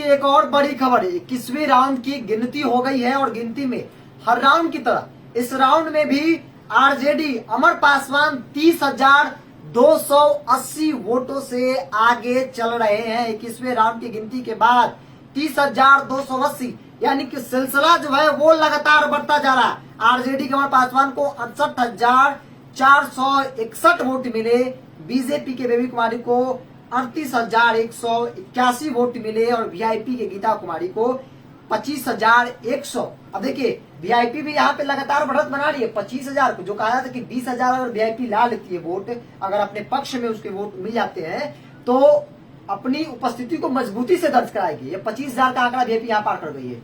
एक और बड़ी खबर है, 21वें राउंड की गिनती हो गई है और गिनती में हर राउंड की तरह इस राउंड में भी आरजेडी अमर पासवान 30,280 वोटों से आगे चल रहे हैं। 21वें राउंड की गिनती के बाद 30,280 यानी कि सिलसिला जो है वो लगातार बढ़ता जा रहा है। आरजेडी के अमर पासवान को 68,461 वोट मिले, बीजेपी के बेबी कुमारी को 38,181 वोट मिले और वीआईपी के गीता कुमारी को 25,100। अब देखिए वीआईपी भी यहाँ पे लगातार बढ़त बना रही है। 25,000 को जो कहा था कि 20,000 अगर वीआईपी ला लेती है वोट, अगर अपने पक्ष में उसके वोट मिल जाते हैं तो अपनी उपस्थिति को मजबूती से दर्ज कराएगी। ये 25,000 का आंकड़ा वीआईपी यहाँ पार कर गई है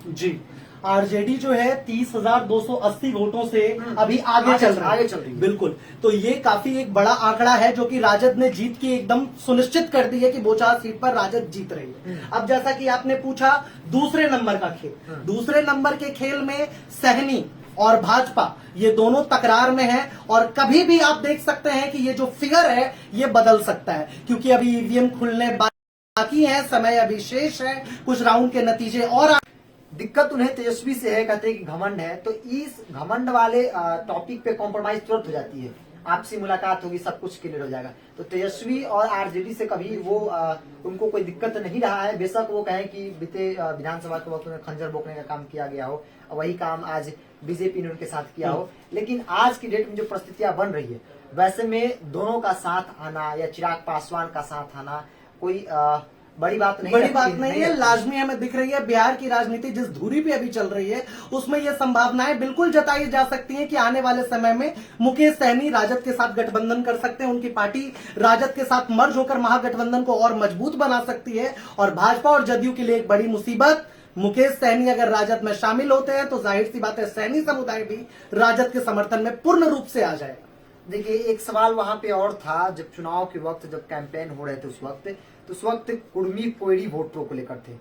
जी। आरजेडी जो है 30,280 वोटों से अभी आगे चल रही है। बिल्कुल, तो ये काफी एक बड़ा आंकड़ा है जो कि राजद ने जीत की एकदम सुनिश्चित कर दी है कि बोचार सीट पर राजद जीत रही है। अब जैसा कि आपने पूछा दूसरे नंबर का खेल, दूसरे नंबर के खेल में सहनी और भाजपा ये दोनों तकरार में हैं और कभी भी आप देख सकते हैं कि ये जो फिगर है ये बदल सकता है, क्योंकि अभी ईवीएम खुलने बाकी है, समय अभी शेष है, कुछ राउंड के नतीजे और दिक्कत उन्हें तेजस्वी से है, कहते हैं कि घमंड है, तो इस घमंड वाले टॉपिक पे कॉम्प्रोमाइज तुरंत हो जाती है। आपसी मुलाकात होगी, सब कुछ क्लियर हो जाएगा। तो तेजस्वी और आरजेडी से कभी वो उनको कोई दिक्कत नहीं रहा है। बेशक वो कहें कि बीते विधानसभा के वक्त उन्हें खंजर बोकने का काम किया गया हो, वही काम आज बीजेपी ने उनके साथ किया हो, लेकिन आज की डेट में जो परिस्थितियां बन रही है वैसे में दोनों का साथ आना या चिराग पासवान का साथ आना कोई बड़ी बात नहीं है। लाजमी हमें दिख रही है बिहार की राजनीति जिस धुरी पे अभी चल रही है उसमें ये संभावनाएं बिल्कुल जताई जा सकती हैं कि आने वाले समय में मुकेश सहनी राजद के साथ गठबंधन कर सकते हैं, उनकी पार्टी राजद के साथ मर्ज होकर महागठबंधन को और मजबूत बना सकती है। और भाजपा और जदयू के लिए एक बड़ी मुसीबत, मुकेश सहनी अगर राजद में शामिल होते हैं तो जाहिर सी बात है सहनी समुदाय भी राजद के समर्थन में पूर्ण रूप से आ जाएगा। देखिए एक सवाल वहां पे और था, जब चुनाव के वक्त जब कैंपेन हो रहे थे उस वक्त कुर्मी कोयरी वोटरों को लेकर थे,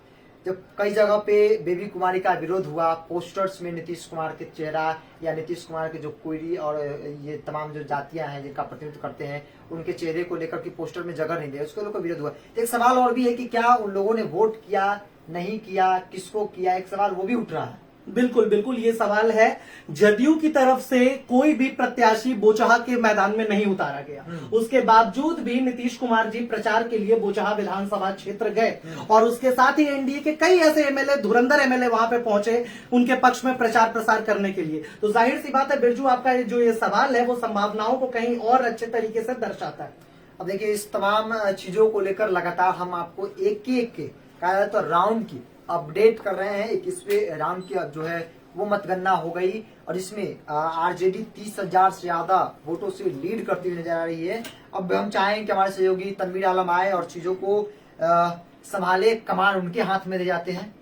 जब कई जगह पे बेबी कुमारी का विरोध हुआ, पोस्टर्स में नीतीश कुमार के चेहरा या नीतीश कुमार के जो कोयरी और ये तमाम जो जातियां हैं जिनका प्रतिनिधित्व करते हैं उनके चेहरे को लेकर के पोस्टर में जगह नहीं दे, उसको लोगों का विरोध हुआ। तो एक सवाल और भी है कि क्या उन लोगों ने वोट किया, नहीं किया, किसको किया, एक सवाल वो भी उठ रहा है। बिल्कुल बिल्कुल ये सवाल है। जदयू की तरफ से कोई भी प्रत्याशी बोचहा के मैदान में नहीं उतारा गया, उसके बावजूद भी नीतीश कुमार जी प्रचार के लिए बोचहा विधानसभा क्षेत्र गए और उसके साथ ही एनडीए के कई ऐसे एमएलए, धुरंधर एमएलए वहां पे पहुंचे उनके पक्ष में प्रचार प्रसार करने के लिए। तो जाहिर सी बात है बिरजू, आपका जो ये सवाल है वो संभावनाओं को कहीं और अच्छे तरीके से दर्शाता है। अब देखिए इस तमाम चीजों को लेकर लगातार हम आपको एक के कहा तो राउंड की अपडेट कर रहे हैं। 21वें राउंड की जो है वो मतगणना हो गई और इसमें आरजेडी 30,000 से ज्यादा वोटों से लीड करती हुई नजर आ रही है। अब हम चाहें कि हमारे सहयोगी तनवीर आलम आए और चीजों को संभाले, कमान उनके हाथ में दे जाते हैं।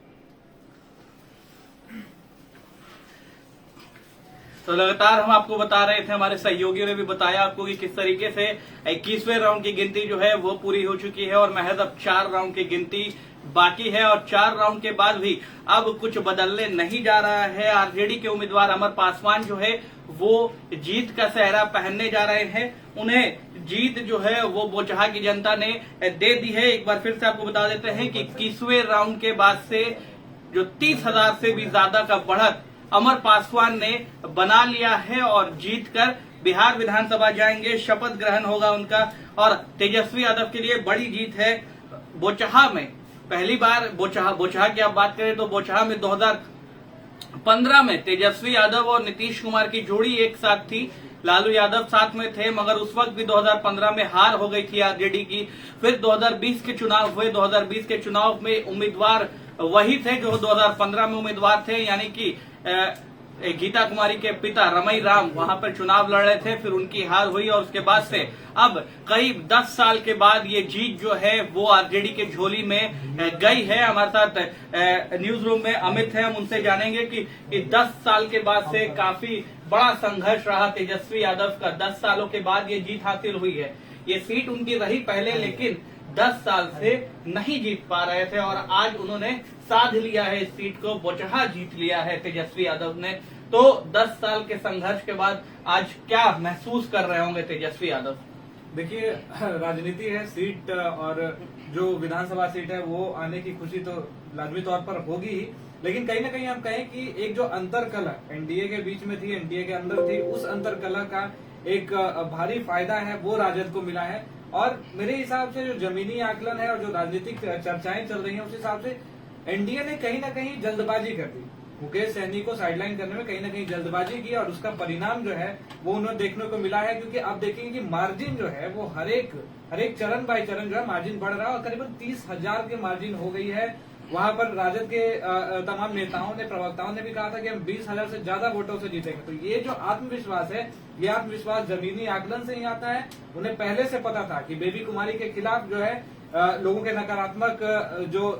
तो लगातार हम आपको बता रहे थे, हमारे सहयोगियों ने भी बताया आपको कि किस तरीके से 21वें राउंड की गिनती जो है वो पूरी हो चुकी है और महज अब 4 राउंड की गिनती बाकी है और 4 राउंड के बाद भी अब कुछ बदलने नहीं जा रहा है। आरजेडी के उम्मीदवार अमर पासवान जो है वो जीत का सेहरा पहनने जा रहे हैं, उन्हें जीत जो है वो बोचहा की जनता ने दे दी है। एक बार फिर से आपको बता देते हैं कि 21वें राउंड के बाद से जो 30,000 से भी ज्यादा का बढ़त अमर पासवान ने बना लिया है और जीतकर बिहार विधानसभा जाएंगे, शपथ ग्रहण होगा उनका। और तेजस्वी यादव के लिए बड़ी जीत है बोचहा में। पहली बार बोचहा की आप बात करें तो बोचहा में 2015 में तेजस्वी यादव और नीतीश कुमार की जोड़ी एक साथ थी, लालू यादव साथ में थे, मगर उस वक्त भी 2015 में हार हो गई थी आरजेडी की। फिर 2020 के चुनाव हुए, 2020 के चुनाव में उम्मीदवार वही थे जो 2015 में उम्मीदवार थे, यानी कि गीता कुमारी के पिता रमई राम वहां पर चुनाव लड़ रहे थे, फिर उनकी हार हुई और उसके बाद से अब करीब 10 साल के बाद ये जीत जो है वो आरजेडी के झोली में गई है। हमारे साथ न्यूज रूम में अमित है, हम उनसे जानेंगे कि 10 साल के बाद से काफी बड़ा संघर्ष रहा तेजस्वी यादव का, 10 सालों के बाद ये जीत हासिल हुई है। ये सीट उनकी रही पहले, लेकिन 10 साल से नहीं जीत पा रहे थे और आज उन्होंने साध लिया है इस सीट को, बोचहा जीत लिया है तेजस्वी यादव ने। तो 10 साल के संघर्ष के बाद आज क्या महसूस कर रहे होंगे तेजस्वी यादव? देखिए राजनीति है, सीट और जो विधानसभा सीट है वो आने की खुशी तो लाजमी तौर पर होगी ही, लेकिन कहीं ना कहीं हम कहें कि एक जो अंतरकला एनडीए के बीच में थी, एनडीए के अंदर थी, उस अंतरकला का एक भारी फायदा है वो राजद को मिला है। और मेरे हिसाब से जो जमीनी आकलन है और जो राजनीतिक चर्चाएं चल रही हैं उस हिसाब से एनडीए ने कहीं ना कहीं जल्दबाजी कर दी, मुकेश सहनी को साइडलाइन करने में कहीं ना कहीं जल्दबाजी की, और उसका परिणाम जो है वो उन्हें देखने को मिला है। क्योंकि आप देखेंगे कि मार्जिन जो है वो हर एक चरण बाय चरण जो है मार्जिन बढ़ रहा है और करीबन 30,000 के मार्जिन हो गई है। वहां पर राजद के तमाम नेताओं ने, प्रवक्ताओं ने भी कहा था कि हम 20,000 से ज्यादा वोटों से जीतेंगे। तो ये जो आत्मविश्वास है, ये आत्मविश्वास जमीनी आकलन से ही आता है। उन्हें पहले से पता था कि बेबी कुमारी के खिलाफ जो है लोगों के नकारात्मक जो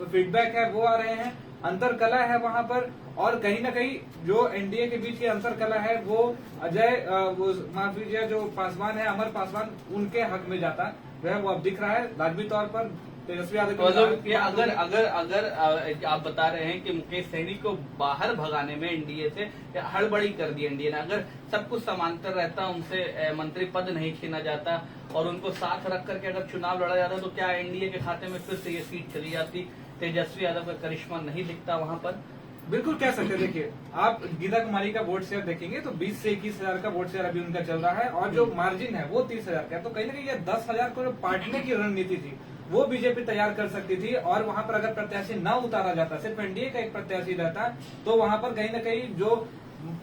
फीडबैक है वो आ रहे हैं, अंतरकला है वहां पर, और कहीं ना कहीं जो एनडीए के बीच की अंतरकला है वो अजय माफ कीजिए जो पासवान है, अमर पासवान, उनके हक में जाता जो है वो अब दिख रहा है लाजमी तौर पर। तेजस्वी यादव मतलब अगर आप बता रहे हैं कि मुकेश सहनी को बाहर भगाने में एनडीए से हड़बड़ी कर दी एनडीए ने, अगर सब कुछ समांतर रहता, उनसे मंत्री पद नहीं छीना जाता और उनको साथ रख करके अगर चुनाव लड़ा जाता, तो क्या एनडीए के खाते में फिर से ये सीट चली जाती? तेजस्वी यादव का करिश्मा नहीं दिखता वहां पर? बिल्कुल कह सकते हैं। देखिए आप गीता कुमारी का वोट शेयर देखेंगे तो 20 से 21,000 का वोट शेयर अभी उनका चल रहा है, और जो मार्जिन है वो 30,000 का है। तो कहीं ना कहीं ये 10,000 को जो बांटने की रणनीति थी वो बीजेपी तैयार कर सकती थी, और वहां पर अगर प्रत्याशी न उतारा जाता, सिर्फ एनडीए का एक प्रत्याशी रहता, तो वहां पर कहीं ना कहीं जो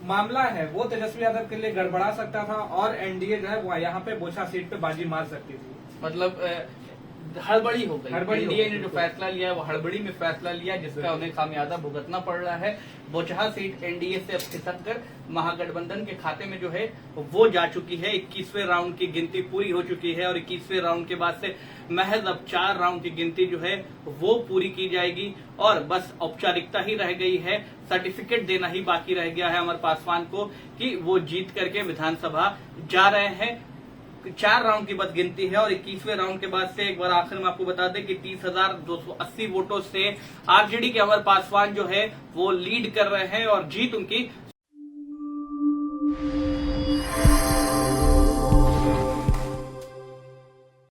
मामला है वो तेजस्वी यादव के लिए गड़बड़ा सकता था और एनडीए जो है वो यहाँ पे बोछा सीट पे बाजी मार सकती थी। मतलब हड़बड़ी हो गई। हड़बड़ी एनडीए हो ने गई। जो फैसला लिया है वो हड़बड़ी में फैसला लिया, जिसका उन्हें खामियाजा भुगतना पड़ रहा है। बोचहा सीट एनडीए से अब खिसक कर महागठबंधन के खाते में जो है वो जा चुकी है। 21वें राउंड की गिनती पूरी हो चुकी है और 21वें राउंड के बाद से महज अब 4 राउंड की गिनती जो है वो पूरी की जाएगी और बस औपचारिकता ही रह गई है, सर्टिफिकेट देना ही बाकी रह गया है अमर पासवान को कि वो जीत करके विधानसभा जा रहे हैं। 4 राउंड की बस गिनती है और 21वें राउंड के बाद से एक बार आखिर में आपको बता दें कि 30,280 वोटों से आरजेडी के अमर पासवान जो है वो लीड कर रहे हैं और जीत उनकी